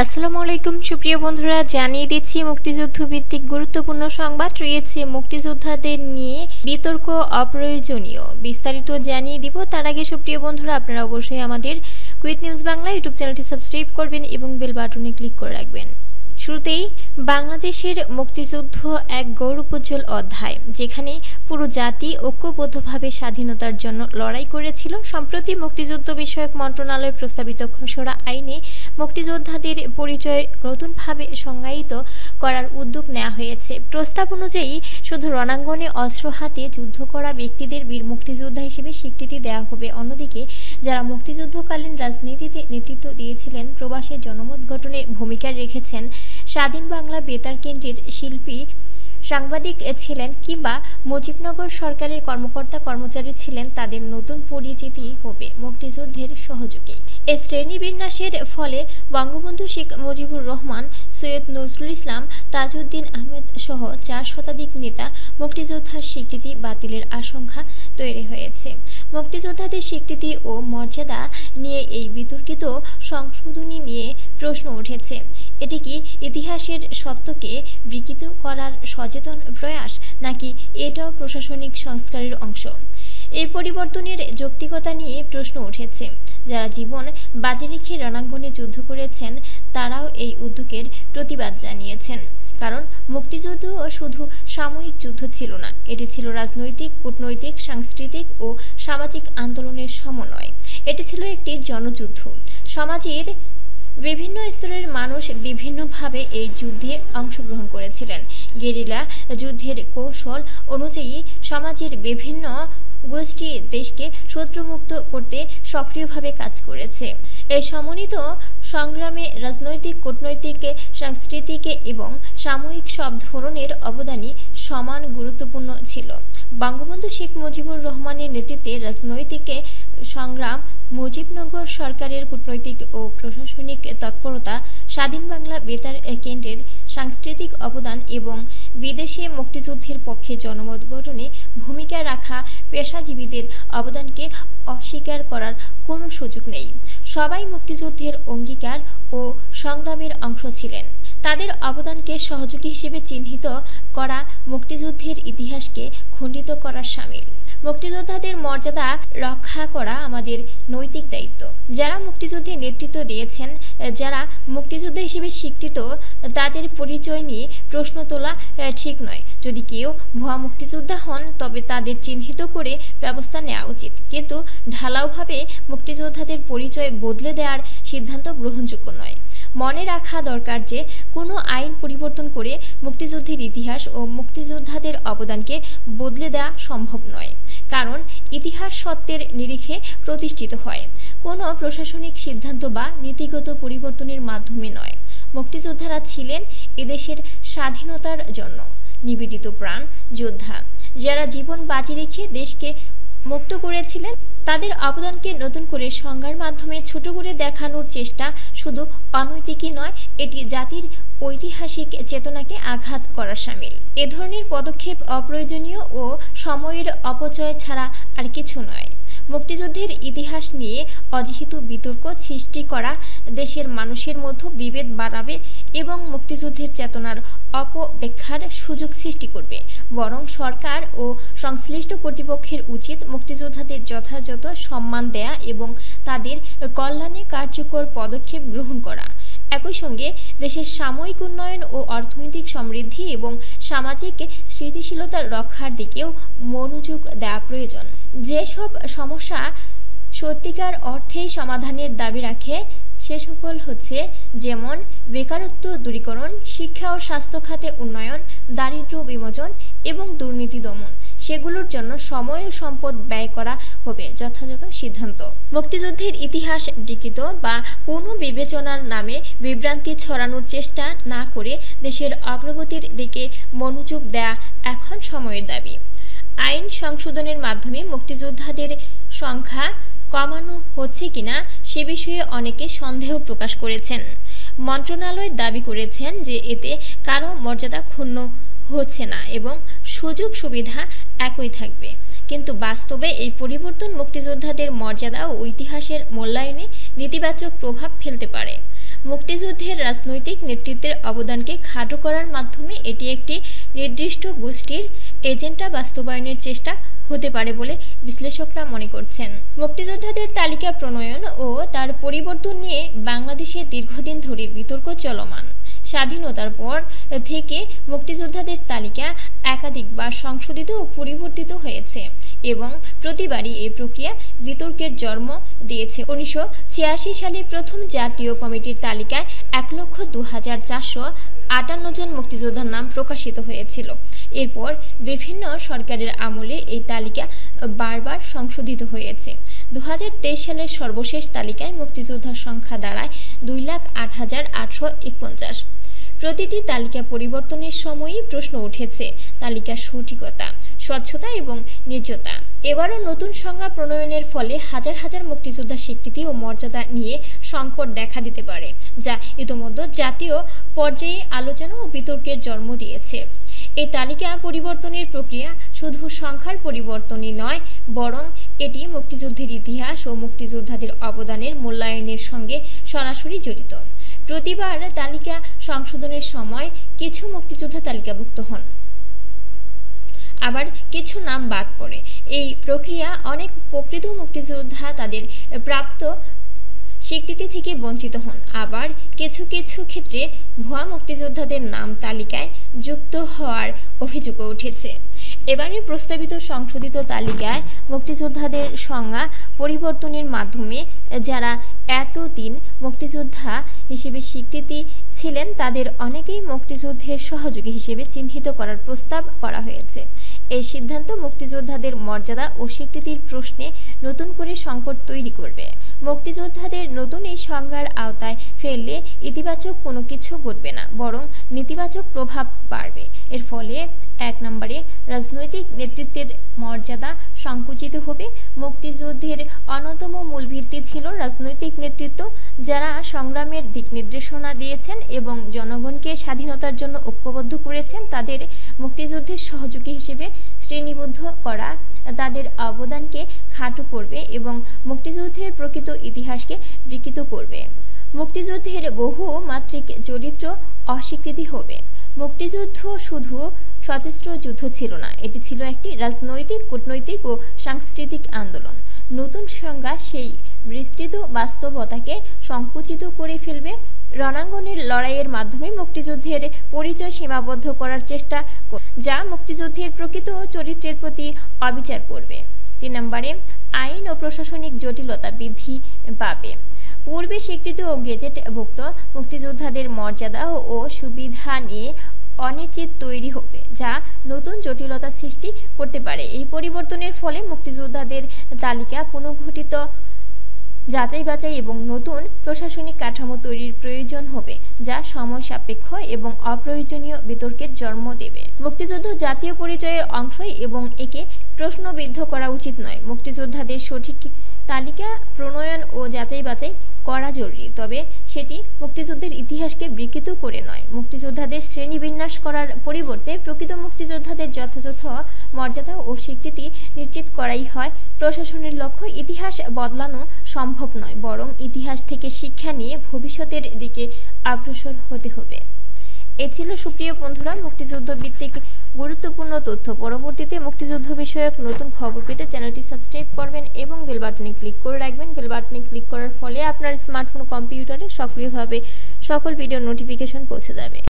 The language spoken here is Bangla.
আসসালামু আলাইকুম সুপ্রিয় বন্ধুরা, জানিয়ে দিচ্ছি মুক্তিযুদ্ধ ভিত্তিক গুরুত্বপূর্ণ সংবাদ রয়েছে মুক্তিযোদ্ধাদের নিয়ে বিতর্ক অপ্রয়োজনীয়। বিস্তারিত জানিয়ে দিব। তার আগে সুপ্রিয় বন্ধুরা, আপনারা অবশ্যই আমাদের কুইট নিউজ বাংলা ইউটিউব চ্যানেলটি সাবস্ক্রাইব করবেন এবং বেল বাটনে ক্লিক করে রাখবেন। শুরুতেই বাংলাদেশের মুক্তিযুদ্ধ এক গৌরবোজ্জ্বল অধ্যায়, যেখানে পুরো জাতি ঐক্যবদ্ধভাবে স্বাধীনতার জন্য লড়াই করেছিল। সম্প্রতি মুক্তিযুদ্ধ বিষয়ক মন্ত্রণালয় প্রস্তাবিত খসড়া আইনে মুক্তিযোদ্ধাদের পরিচয় নতুনভাবে সংজ্ঞায়িত করার উদ্যোগ নেওয়া হয়েছে। প্রস্তাব অনুযায়ী শুধু রণাঙ্গনে অস্ত্র হাতে যুদ্ধ করা ব্যক্তিদের বীর মুক্তিযোদ্ধা হিসেবে স্বীকৃতি দেওয়া হবে। অন্যদিকে যারা মুক্তিযুদ্ধকালীন রাজনীতিতে নেতৃত্ব দিয়েছিলেন, প্রবাসের জনমত গঠনে ভূমিকা রেখেছেন, স্বাধীন বাংলা বেতার কেন্দ্রের শিল্পী সাংবাদিক ছিলেন কিংবা মুজিবনগর সরকারের কর্মকর্তা কর্মচারী ছিলেন, তাদের নতুন পরিচিতি হবে মুক্তিযুদ্ধের সহযোগী। এই শ্রেণীবিন্যাসের ফলে বঙ্গবন্ধু শেখ মুজিবুর রহমান, সৈয়দ নজরুল ইসলাম, তাজউদ্দিন আহমেদ সহ 4 শতাধিক নেতা মুক্তিযোদ্ধার স্বীকৃতি বাতিলের আশঙ্কা তৈরি হয়েছে। মুক্তিযোদ্ধাদের স্বীকৃতি ও মর্যাদা নিয়ে এই বিতর্কিত সংশোধনী নিয়ে প্রশ্ন উঠেছে। এটি কি ইতিহাসের সত্যকে বিকৃত করার সচেতন প্রয়াস, নাকি এটাও প্রশাসনিক সংস্কারের অংশ? এই পরিবর্তনের যৌক্তিকতা নিয়ে প্রশ্ন উঠেছে। যারা জীবন বাজি রেখে রণাঙ্গনে যুদ্ধ করেছেন, তারাও এই উদ্যোগের প্রতিবাদ জানিয়েছেন। কারণ মুক্তিযুদ্ধ শুধু সাময়িক যুদ্ধ ছিল না, এটি ছিল রাজনৈতিক, কূটনৈতিক, সাংস্কৃতিক ও সামাজিক আন্দোলনের সমন্বয়। এটি ছিল একটি জনযুদ্ধ। সমাজের বিভিন্ন স্তরের মানুষ বিভিন্নভাবে এই যুদ্ধে অংশগ্রহণ করেছিলেন। গেরিলা যুদ্ধের কৌশল অনুযায়ী সমাজের বিভিন্ন গোষ্ঠী দেশকে শত্রুমুক্ত করতে সক্রিয়ভাবে কাজ করেছে। এই সমন্বিত সংগ্রামে রাজনৈতিক, কূটনৈতিক, সাংস্কৃতিক এবং সাময়িক সব ধরনের অবদানই সমান গুরুত্বপূর্ণ ছিল। বঙ্গবন্ধু শেখ মুজিবুর রহমানের নেতৃত্বে রাজনৈতিক সংগ্রাম, মুজিবনগর সরকারের কূটনৈতিক ও প্রশাসনিক তৎপরতা, স্বাধীন বাংলা বেতার কেন্দ্রের সাংস্কৃতিক অবদান এবং বিদেশে মুক্তিযুদ্ধের পক্ষে জনমত গঠনে ভূমিকা রাখা পেশাজীবীদের অবদানকে অস্বীকার করার কোনো সুযোগ নেই। সবাই মুক্তিযুদ্ধের অঙ্গীকার ও সংগ্রামের অংশ ছিলেন। তাদের অবদানকে সহযোগী হিসেবে চিহ্নিত করা মুক্তিযুদ্ধের ইতিহাসকে খণ্ডিত করার শামিল। মুক্তিযোদ্ধাদের মর্যাদা রক্ষা করা আমাদের নৈতিক দায়িত্ব। যারা মুক্তিযুদ্ধে নেতৃত্ব দিয়েছেন, যারা মুক্তিযোদ্ধা হিসেবে স্বীকৃত, তাদের পরিচয় নিয়ে প্রশ্ন তোলা ঠিক নয়। যদি কেউ ভুয়া মুক্তিযোদ্ধা হন, তবে তাদের চিহ্নিত করে ব্যবস্থা নেওয়া উচিত, কিন্তু ঢালাওভাবে মুক্তিযোদ্ধাদের পরিচয় বদলে দেওয়ার সিদ্ধান্ত গ্রহণযোগ্য নয়। মনে রাখা দরকার যে কোনো আইন পরিবর্তন করে মুক্তিযুদ্ধের ইতিহাস ও মুক্তিযোদ্ধাদের অবদানকে বদলে দেওয়া সম্ভব নয়, কারণ ইতিহাস সত্যের নিরিখে প্রতিষ্ঠিত হয়, কোনো প্রশাসনিক সিদ্ধান্ত বা নীতিগত পরিবর্তনের মাধ্যমে নয়। মুক্তিযোদ্ধারা ছিলেন এদেশের স্বাধীনতার জন্য নিবেদিত প্রাণ যোদ্ধা, যারা জীবন বাজি রেখে দেশকে মুক্ত করেছিলেন। তাদের অবদানকে নতুন করে সংজ্ঞার মাধ্যমে ছোট করে দেখানোর চেষ্টা শুধু অনৈতিকই নয়, এটি জাতির ঐতিহাসিক চেতনাকে আঘাত করা শামিল। এ ধরনের পদক্ষেপ অপ্রয়োজনীয় ও সময়ের অপচয় ছাড়া আর কিছু নয়। মুক্তিযুদ্ধের ইতিহাস নিয়ে অহেতুক বিতর্ক সৃষ্টি করা দেশের মানুষের মধ্যে বিভেদ বাড়াবে এবং মুক্তিযুদ্ধের চেতনার অপব্যাখ্যার সুযোগ সৃষ্টি করবে। বরং সরকার ও সংশ্লিষ্ট কর্তৃপক্ষের উচিত মুক্তিযোদ্ধাদের যথাযথ সম্মান দেয়া এবং তাদের কল্যাণে কার্যকর পদক্ষেপ গ্রহণ করা। একই সঙ্গে দেশের সাময়িক উন্নয়ন ও অর্থনৈতিক সমৃদ্ধি এবং সামাজিক স্থিতিশীলতা রক্ষার দিকেও মনোযোগ দেওয়া প্রয়োজন। যেসব সমস্যা সত্যিকার অর্থেই সমাধানের দাবি রাখে, সে সকল হচ্ছে যেমন বেকারত্ব দূরীকরণ, শিক্ষা ও স্বাস্থ্য খাতে উন্নয়ন, দারিদ্র্য বিমোচন এবং দুর্নীতি দমন। সেগুলোর জন্য সময় ও সম্পদ ব্যয় করা হবে যথাযথ সিদ্ধান্ত। মুক্তিযুদ্ধের ইতিহাস বিকৃত বা কোনো বিবেচনার নামে বিভ্রান্তি ছড়ানোর চেষ্টা না করে দেশের অগ্রগতির দিকে মনোযোগ দেয়া এখন সময়ের দাবি। আইন সংশোধনের মাধ্যমে মুক্তিযোদ্ধাদের সংখ্যা কমানো হচ্ছে কিনা সে বিষয়ে অনেকে সন্দেহ প্রকাশ করেছেন। মন্ত্রণালয় দাবি করেছেন যে এতে কারো মর্যাদা ক্ষুণ্ণ হচ্ছে না এবং সুযোগ সুবিধা একই থাকবে, কিন্তু বাস্তবে এই পরিবর্তন মুক্তিযোদ্ধাদের মর্যাদা ও ইতিহাসের মূল্যায়নে নেতিবাচক প্রভাব ফেলতে পারে। মুক্তিযুদ্ধের রাজনৈতিক নেতৃত্বের অবদানকে খাটো করার মাধ্যমে এটি একটি নির্দিষ্ট গোষ্ঠীর এজেন্ডা বাস্তবায়নের চেষ্টা হতে পারে বলে বিশ্লেষকরা মনে করছেন। মুক্তিযোদ্ধাদের তালিকা প্রণয়ন ও তার পরিবর্তন নিয়ে বাংলাদেশে দীর্ঘদিন ধরে বিতর্ক চলমান। স্বাধীনতার পর থেকে মুক্তিযোদ্ধাদের তালিকা একাধিকবার সংশোধিত ও পরিবর্তিত হয়েছে এবং প্রতিবারই এই প্রক্রিয়া বিতর্কের জন্ম দিয়েছে। 1986 সালে প্রথম জাতীয় কমিটির তালিকায় 1,02,458 জন মুক্তিযোদ্ধার নাম প্রকাশিত হয়েছিল। এরপর বিভিন্ন সরকারের আমলে এই তালিকা বারবার সংশোধিত হয়েছে। 2023 সালের সর্বশেষ তালিকায় মুক্তিযোদ্ধার সংখ্যা দাঁড়ায় 2,08,849। প্রতিটি তালিকা পরিবর্তনের সময়ই প্রশ্ন উঠেছে তালিকার সঠিকতা, স্বচ্ছতা এবং নির্জতা। এবারও নতুন সংজ্ঞা প্রণয়নের ফলে হাজার হাজার মুক্তিযোদ্ধার স্বীকৃতি ও মর্যাদা নিয়ে সংকট দেখা দিতে পারে, যা ইতোমধ্যে জাতীয় পর্যায়ে আলোচনা ও বিতর্কের জন্ম দিয়েছে। এই তালিকা পরিবর্তনের প্রক্রিয়া শুধু সংখ্যার পরিবর্তনই নয়, বরং এটি মুক্তিযুদ্ধের ইতিহাস ও মুক্তিযোদ্ধাদের অবদানের মূল্যায়নের সঙ্গে সরাসরি জড়িত। প্রতিবার তালিকা সংশোধনের সময় কিছু মুক্তিযোদ্ধা তালিকাভুক্ত হন, আবার কিছু নাম বাদ পড়ে। এই প্রক্রিয়া অনেক প্রকৃত মুক্তিযোদ্ধা তাদের প্রাপ্ত স্বীকৃতি থেকে বঞ্চিত হন, আবার কিছু কিছু ক্ষেত্রে ভুয়া মুক্তিযোদ্ধাদের নাম তালিকায় যুক্ত হওয়ার অভিযোগও উঠেছে। এবারে প্রস্তাবিত সংশোধিত তালিকায় মুক্তিযোদ্ধাদের সংজ্ঞা পরিবর্তনের মাধ্যমে যারা এতদিন মুক্তিযোদ্ধা হিসেবে স্বীকৃতি ছিলেন তাদের অনেকেই মুক্তিযুদ্ধের সহযোগী হিসেবে চিহ্নিত করার প্রস্তাব করা হয়েছে। এই সিদ্ধান্ত মুক্তিযোদ্ধাদের মর্যাদা ও স্বীকৃতির প্রশ্নে নতুন করে সংকট তৈরি করবে। মুক্তিযোদ্ধাদের নতুন এই সংজ্ঞার আওতায় ফেললে ইতিবাচক কোনো কিছু ঘটবে না, বরং নেতিবাচক প্রভাব বাড়বে। এর ফলে 1 নম্বরে রাজনৈতিক নেতৃত্বের মর্যাদা সংকুচিত হবে। মুক্তিযুদ্ধের অন্যতম মূল ভিত্তি ছিল রাজনৈতিক নেতৃত্ব, যারা সংগ্রামের দিক নির্দেশনা দিয়েছেন এবং জনগণকে স্বাধীনতার জন্য ঐক্যবদ্ধ করেছেন। তাদের মুক্তিযুদ্ধের সহযোগী হিসেবে শ্রেণীবদ্ধ করা তাদের অবদানকে খাটো করবে এবং মুক্তিযুদ্ধের প্রকৃত ইতিহাসকে বিকৃত করবে। মুক্তিযুদ্ধের বহু মাত্রিক চরিত্র অস্বীকৃতি হবে। মুক্তিযুদ্ধ শুধু সশস্ত্র যুদ্ধ ছিল না, এটি ছিল একটি রাজনৈতিক, কূটনৈতিক ও সাংস্কৃতিক আন্দোলন। নতুন সংজ্ঞা সেই বিস্তৃত বাস্তবতাকে সংকুচিত করে ফেলবে। রণাঙ্গনের লড়াইয়ের মাধ্যমে মুক্তিযুদ্ধের পরিচয় সীমাবদ্ধ করার চেষ্টা, যা মুক্তিযুদ্ধের প্রকৃত চরিত্রের প্রতি অবিচার করবে। 3 নম্বরে আইন ও প্রশাসনিক জটিলতা বৃদ্ধি পাবে। পূর্বে স্বীকৃত ও গেজেটভুক্ত মুক্তিযোদ্ধাদের মর্যাদা ও সুবিধা নিয়ে অনিশ্চিত তৈরি হবে, যা নতুন জটিলতা সৃষ্টি করতে পারে। এই পরিবর্তনের ফলে মুক্তিযোদ্ধাদের তালিকা পুনর্গঠিত, যাচাই বাছাই এবং নতুন প্রশাসনিক কাঠামো তৈরির প্রয়োজন হবে, যা সময় সাপেক্ষ এবং অপ্রয়োজনীয় বিতর্কের জন্ম দেবে। মুক্তিযুদ্ধ জাতীয় পরিচয়ের অংশ এবং একে প্রশ্নবিদ্ধ করা উচিত নয়। মুক্তিযোদ্ধাদের সঠিক তালিকা প্রণয়ন ও যাচাই বাছাই করা জরুরি, তবে সেটি মুক্তিযুদ্ধের ইতিহাসকে বিকৃত করে নয়। মুক্তিযোদ্ধাদের শ্রেণীবিন্যাস করার পরিবর্তে প্রকৃত মুক্তিযোদ্ধাদের যথাযথ মর্যাদা ও স্বীকৃতি নিশ্চিত করাই হয় প্রশাসনের লক্ষ্য। ইতিহাস বদলানো সম্ভব নয়, বরং ইতিহাস থেকে শিক্ষা নিয়ে ভবিষ্যতের দিকে অগ্রসর হতে হবে। এ ছিল সুপ্রিয় বন্ধুরা মুক্তিযুদ্ধ ভিত্তিক গুরুত্বপূর্ণ তথ্য। পরবর্তীতে মুক্তিযুদ্ধ বিষয়ক নতুন খবর পেতে চ্যানেলটি সাবস্ক্রাইব করবেন এবং বেল বাটনে ক্লিক করে রাখবেন। বেল বাটনে ক্লিক করার ফলে আপনার স্মার্টফোন, কম্পিউটারে সক্রিয়ভাবে সকল ভিডিও নোটিফিকেশন পৌঁছে যাবে।